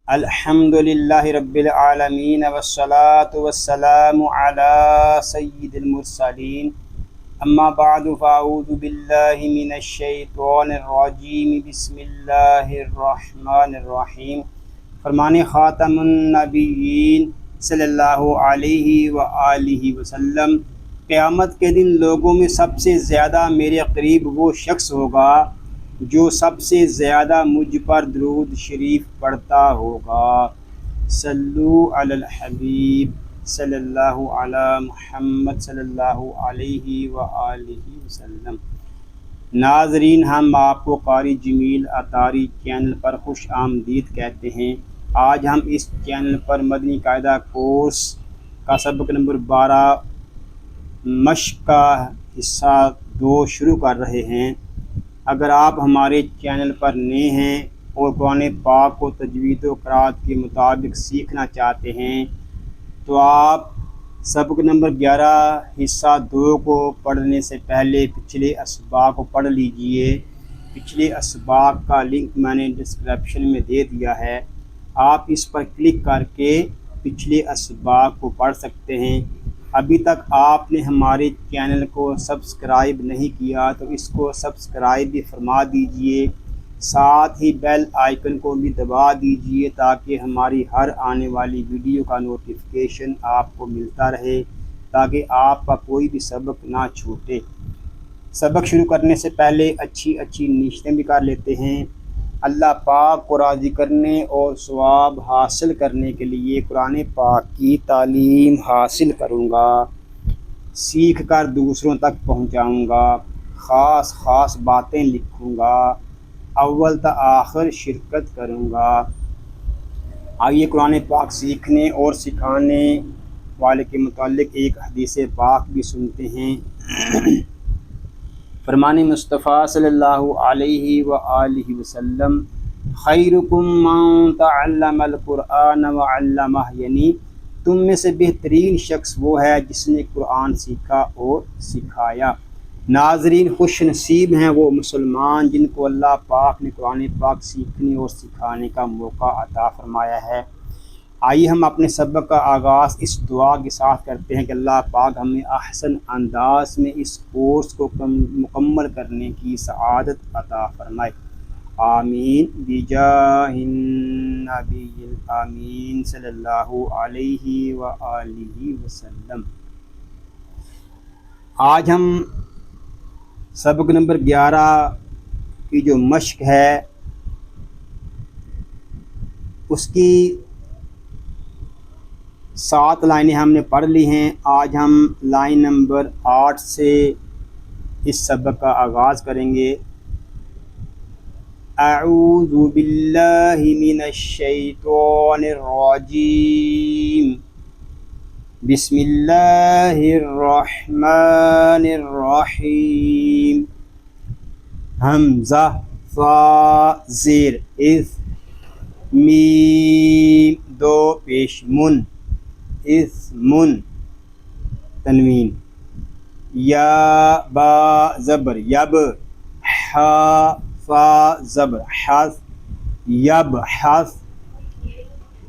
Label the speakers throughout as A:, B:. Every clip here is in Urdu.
A: الحمد للہ رب العالمین والصلاة والسلام علی سید المرسلین اما بعد فاعوذ باللہ من الشیطان الرجیم بسم اللہ الرحمن الرحیم۔ فرمان خاتم النبیین صلی اللہ علیہ وآلہ وسلم، قیامت کے دن لوگوں میں سب سے زیادہ میرے قریب وہ شخص ہوگا جو سب سے زیادہ مجھ پر درود شریف پڑھتا ہوگا۔ صلو علی الحبیب صلی اللہ علی محمد صلی اللہ علیہ وآلہ وسلم۔ ناظرین، ہم آپ کو قاری جمیل اطاری چینل پر خوش آمدید کہتے ہیں۔ آج ہم اس چینل پر مدنی قاعدہ کورس کا سبق نمبر 12 مشق کا حصہ 2 شروع کر رہے ہیں۔ اگر آپ ہمارے چینل پر نئے ہیں اور قرآن پاک کو تجوید و قرات کے مطابق سیکھنا چاہتے ہیں تو آپ سبق نمبر 11 حصہ 2 کو پڑھنے سے پہلے پچھلے اسباق کو پڑھ لیجئے۔ پچھلے اسباق کا لنک میں نے ڈسکرپشن میں دے دیا ہے، آپ اس پر کلک کر کے پچھلے اسباق کو پڑھ سکتے ہیں۔ ابھی تک آپ نے ہمارے چینل کو سبسکرائب نہیں کیا تو اس کو سبسکرائب بھی فرما دیجئے، ساتھ ہی بیل آئیکن کو بھی دبا دیجئے تاکہ ہماری ہر آنے والی ویڈیو کا نوٹیفیکیشن آپ کو ملتا رہے، تاکہ آپ کا کوئی بھی سبق نہ چھوٹے۔ سبق شروع کرنے سے پہلے اچھی نیتیں بھی کر لیتے ہیں۔ اللہ پاک کو راضی کرنے اور ثواب حاصل کرنے کے لیے قرآن پاک کی تعلیم حاصل کروں گا، سیکھ کر دوسروں تک پہنچاؤں گا، خاص باتیں لکھوں گا، اول تا آخر شرکت کروں گا۔ آئیے قرآن پاک سیکھنے اور سکھانے والے کے متعلق ایک حدیث پاک بھی سنتے ہیں۔ فرمان مصطفیٰ صلی اللہ علیہ وآلہ وسلم، خیرکم من تعلم القرآن وعلمہ، یعنی تم میں سے بہترین شخص وہ ہے جس نے قرآن سیکھا اور سکھایا۔ ناظرین، خوش نصیب ہیں وہ مسلمان جن کو اللہ پاک نے قرآن پاک سیکھنے اور سکھانے کا موقع عطا فرمایا ہے۔ آئیے ہم اپنے سبق کا آغاز اس دعا کے ساتھ کرتے ہیں کہ اللہ پاک ہمیں احسن انداز میں اس کورس کو مکمل کرنے کی سعادت عطا فرمائے، آمین بجاہ النبی الامین صلی اللہ علیہ وآلہ وسلم۔ آج ہم سبق نمبر 11 کی جو مشق ہے اس کی 7 لائنیں ہم نے پڑھ لی ہیں۔ آج ہم لائن نمبر 8 سے اس سبق کا آغاز کریں گے۔ اعوذ باللہ من الشیطان الرجیم، بسم اللہ الرحمن الرحیم۔ حمزہ، فا، زیر، اذ، میم، 2 پیش، من، اثمن، تنوین، یا با زبر یب، حا فا زبر حث، یب حث،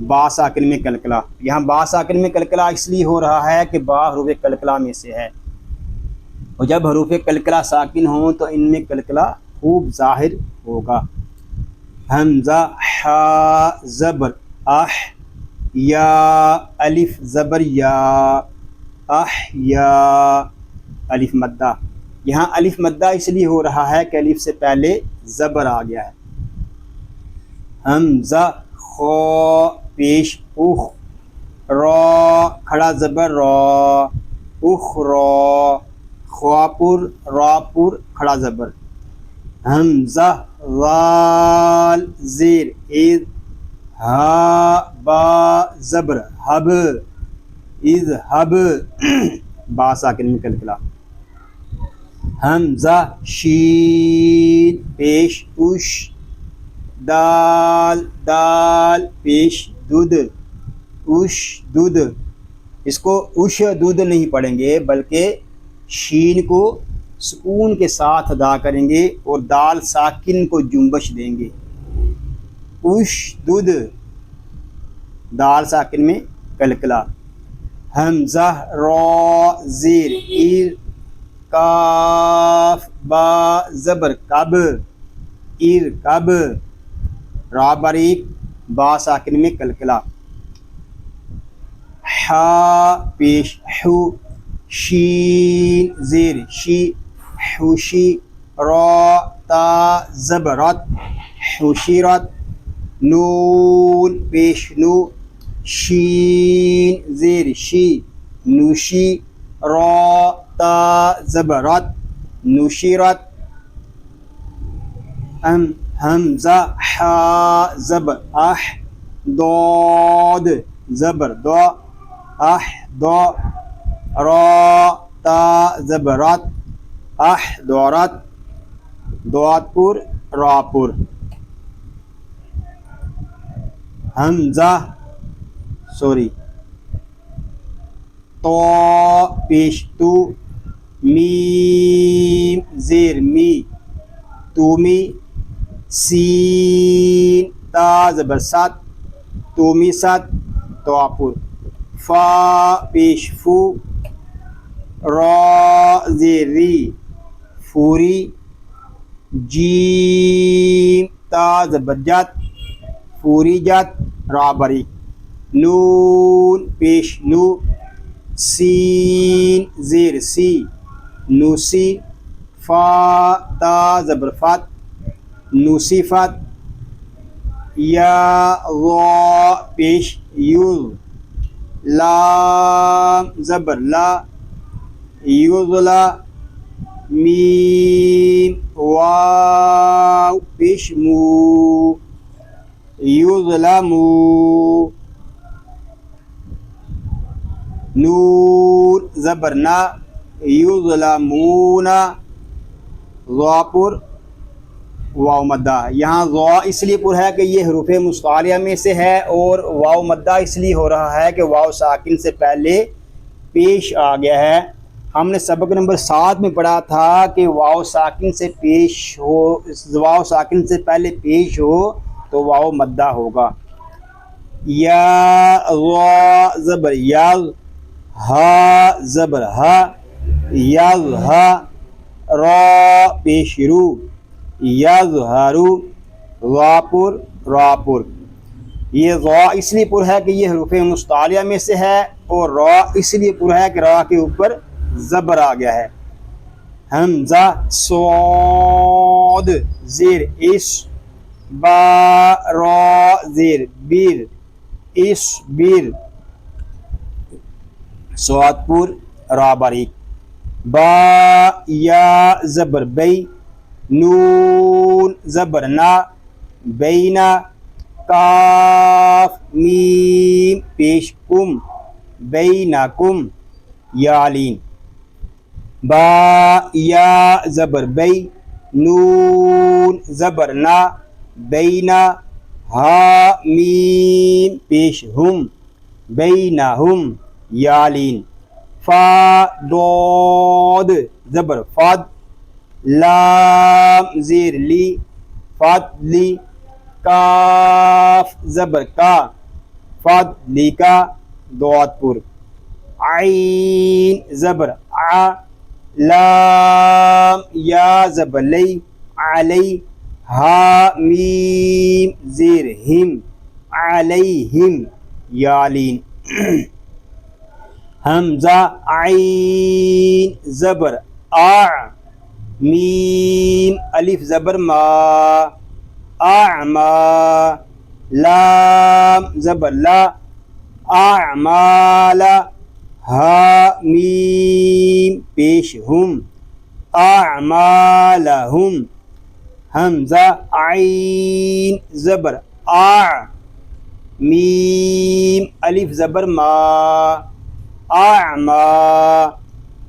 A: با ساکن میں کلکلا۔ یہاں با ساکن میں کلکلا اس لیے ہو رہا ہے کہ با حروف کلکلا میں سے ہے، اور جب حروف کلکلا ساکن ہوں تو ان میں کلکلا خوب ظاہر ہوگا۔ حمزہ، حا زبر اح، یا الف زبر یا، احیا، الف مدہ۔ یہاں الف مدہ اس لیے ہو رہا ہے کہ الف سے پہلے زبر آ گیا ہے۔ حمزہ، خو پیش، اخ، را کھڑا زبر را، اخرا، خواپر راپر کھڑا زبر۔ حمزہ، ذال زیر، اذ، ہا با زبر حب، اذهب، با ساکن میں کلکلا۔ حمزہ، شین پیش، اش، دال دال پیش، دود، اش دود۔ اس کو اش دود نہیں پڑھیں گے بلکہ شین کو سکون کے ساتھ ادا کریں گے اور دال ساکن کو جنبش دیں گے۔ اش دود، دال ساکن میں کلکلا. حمزہ را زیر ایر کاف با زبر کب ایر کب را باریک با ساکن میں کلکلا. حا پیش حو شین زیر شی حوشی را تا زبرت حشرت. نون پیش نو شین زیر شی نوشی را تا زبرت نشرت. حمزہ حا زبر اح ضاد زبر دو اح دو را تا زبرت احضرت ضاد پر را پر. حمزہ تو پیش تو میم زیر می تومی سین تا زبر ست تومی ست تو پر. فا پیش فو را زیر ری فوری جیم تا زبر جت فوری جت را بری. نون پیش نو سین زیر سی نوسی فا تا زبر فت نوسیفت. یا وا پیش یوز لام زبر لا یوزلا میم واو پیش مو یظلمو. نون زبر نا یظلمون ضا پر واو مدہ. یہاں ضا اس لیے پر ہے کہ یہ حروف مستعلیہ میں سے ہے اور واو مدہ اس لیے ہو رہا ہے کہ واو ساکن سے پہلے پیش آ گیا ہے. ہم نے سبق نمبر 7 میں پڑھا تھا کہ واو ساکن سے پیش ہو واو ساکن سے پہلے پیش ہو تو واو مدہ ہوگا. یا ضا زبر یاز ہا زبر ہا یاز ہا را پیش رو یظہرو ضا پر را پر. یہ ضا اس لیے پر ہے کہ یہ حروف مستعلیہ میں سے ہے اور را اس لیے پر ہے کہ را کے اوپر زبر آ گیا ہے. حمزہ صاد زیر اس با را زیر بیر اس بیر صاد پر را باریک. با یا زبر بی نون زبر نا بینا کاف میم پیش کم بینکم یالین. با یا زبر بی نون زبر نا بینا ہا میم پیش ہم بینہم یالین. فا ضاد زبر فد لام زیر لی فد لی کاف زبر کا فد لی کا ضاد پر. عین زبر ع لام یا زبر لی علی ہا میم زیر ہم علیہم یالین. حمزہ عین زبر آ میم الف زبر ما اعما لام زبر لا اعمال ہا میم پیش ہم اعمالہم. حمزہ عین زبر آ میم الف زبر ما اعما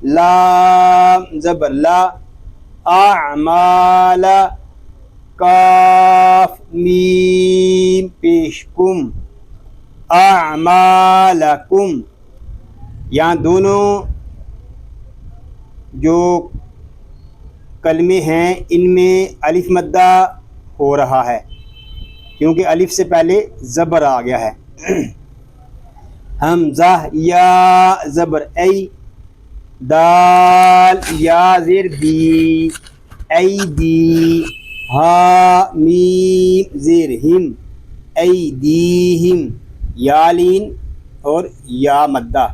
A: لام زبر لا اعمال کاف میم پیش کم اعمالکم. یہاں دونوں جو کلمے ہیں ان میں الف مدہ ہو رہا ہے کیونکہ الف سے پہلے زبر آ گیا ہے. حمزہ یا زبر ای، دال یا زیر دی، ایدی، ہا میم زیر ہم، ایدیہم، یا لین اور یا مدہ۔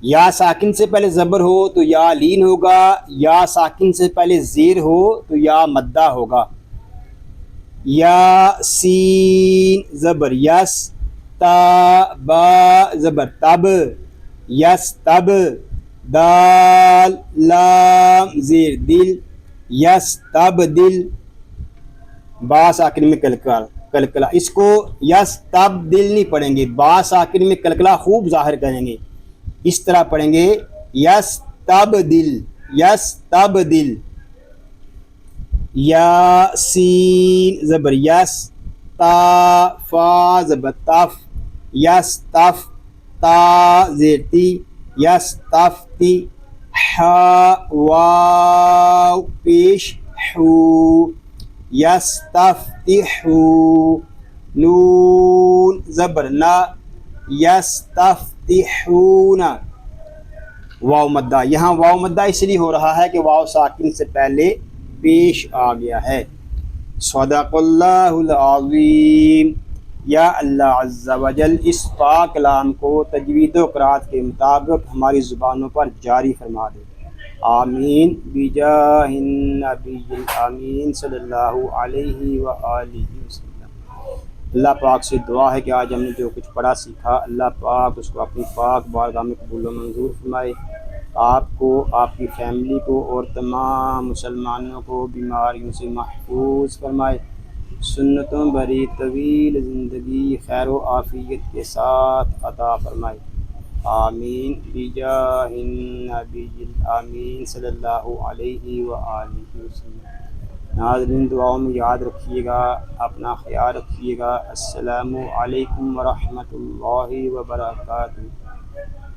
A: یا ساکن سے پہلے زبر ہو تو یا لین ہوگا، یا ساکن سے پہلے زیر ہو تو یا مدہ ہوگا۔ یا سین زبر یس، تا با زبر تب، یس تب، دال لام زیر دل، یس تب دل، با ساکن میں کلکلا، اس کو یس تب دل نہیں پڑھیں گے، با ساکن میں کلکلا خوب ظاہر کریں گے، اس طرح پڑھیں گے یس تب دل، یس تب دل۔ یا سین زبر یس، تا فا زبر تف، یس تف، تا زیر تی، یس تف تی، ہا واو پیش ہو، یس تف تی ہو، نون زبر نا، یس تف تی ہون، واو مدہ، یہاں واو مدہ اس لیے ہو رہا ہے کہ واو ساکن سے پہلے پیش آ گیا ہے۔ صدق اللہ العظیم۔ یا اللہ عز و جل اس پاک کلام کو تجوید و قرات کے مطابق ہماری زبانوں پر جاری فرما دے، آمین بجاہ النبی الامین صلی اللہ علیہ وآلہ وسلم۔ اللہ پاک سے دعا ہے کہ آج ہم نے جو کچھ پڑھا سیکھا، اللہ پاک اس کو اپنی پاک بارگاہ میں قبول و منظور فرمائے، آپ کو، آپ کی فیملی کو اور تمام مسلمانوں کو بیماریوں سے محفوظ فرمائے، سنتوں بھری طویل زندگی خیر و عافیت کے ساتھ عطا فرمائے، آمین بجاہ النبی الامین صلی اللہ علیہ وآلہ وسلم۔ ناظرین دعاؤں میں یاد رکھیے گا، اپنا خیال رکھیے گا۔ السلام علیکم ورحمۃ اللہ وبرکاتہ۔